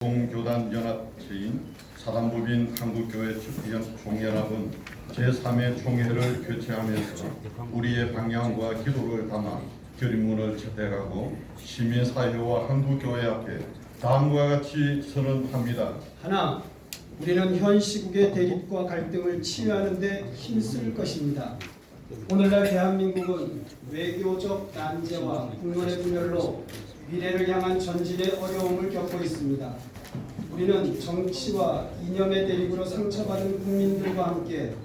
동교단 연합체인 사단법인 한국교회 총연합은 제3회 총회를 개최하면서 우리의 방향과 기도를 담아 결의문을 채택하고 시민사회와 한국교회 앞에 다음과 같이 선언합니다. 하나, 우리는 현 시국의 대립과 갈등을 치유하는 데 힘쓸 것입니다. 오늘날 대한민국은 외교적 난제와 국론의 분열로 미래를 향한 전진의 어려움을 겪고 있습니다. 우리는 정치와 이념의 대립으로 상처받은 국민들과 함께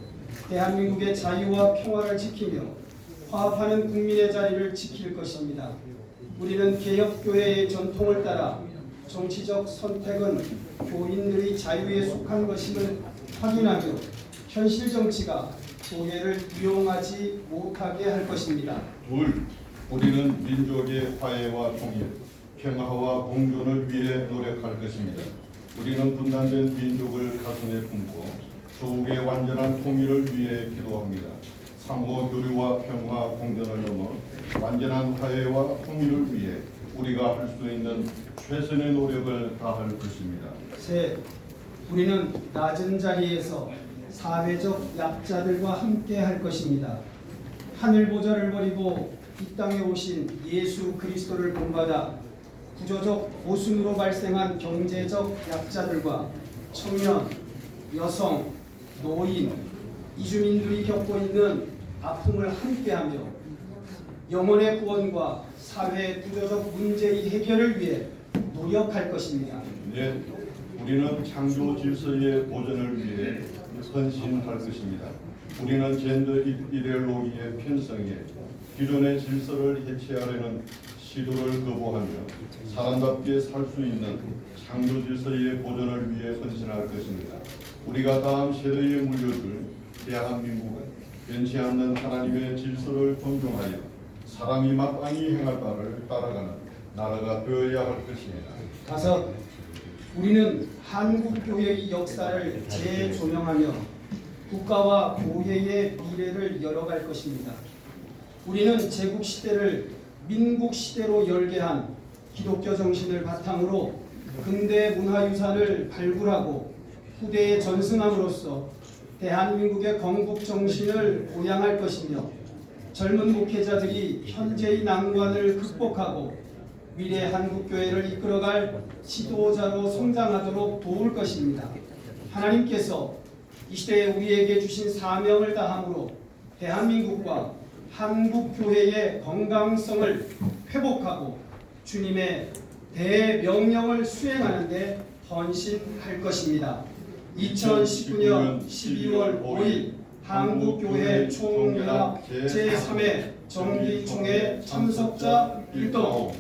대한민국의 자유와 평화를 지키며 화합하는 국민의 자리를 지킬 것입니다. 우리는 개혁교회의 전통을 따라 정치적 선택은 교인들의 자유에 속한 것임을 확인하며 현실 정치가 교회를 이용하지 못하게 할 것입니다. 둘, 우리는 민족의 화해와 통일, 평화와 공존을 위해 노력할 것입니다. 우리는 분단된 민족을 가슴에 품고 조국의 완전한 통일을 위해 기도합니다. 상호 교류와 평화 공존을 넘어 완전한 화해와 통일을 위해 우리가 할 수 있는 최선의 노력을 다할 것입니다. 셋, 우리는 낮은 자리에서 사회적 약자들과 함께 할 것입니다. 하늘 보좌를 버리고 이 땅에 오신 예수 그리스도를 본받아 구조적 모순으로 발생한 경제적 약자들과 청년, 여성, 노인, 이주민들이 겪고 있는 아픔을 함께하며 영혼의 구원과 사회 구조적 문제의 해결을 위해 노력할 것입니다. 넷, 우리는 창조 질서의 보존을 위해 헌신할 것입니다. 우리는 젠더 이데올로기의 편성에 기존의 질서를 해체하려는 시도를 거부하며 사람답게 살 수 있는 창조 질서의 보존을 위해 헌신할 것입니다. 우리가 다음 세대에 물려줄 대한민국은 변치 않는 하나님의 질서를 존중하여 사람이 마땅히 행할 바를 따라가는 나라가 되어야 할 것입니다. 다섯, 우리는 한국교회의 역사를 재조명하며 국가와 교회의 미래를 열어갈 것입니다. 우리는 제국시대를 민국시대로 열게 한 기독교 정신을 바탕으로 근대 문화유산을 발굴하고 후대에 전승함으로써 대한민국의 건국 정신을 보양할 것이며 젊은 목회자들이 현재의 난관을 극복하고 미래 한국교회를 이끌어갈 지도자로 성장하도록 도울 것입니다. 하나님께서 이 시대에 우리에게 주신 사명을 다함으로 대한민국과 한국교회의 건강성을 회복하고 주님의 대명령을 수행하는 데 헌신할 것입니다. 2019년 12월 5일 한국교회 총연합 제3회 정기총회 참석자 1동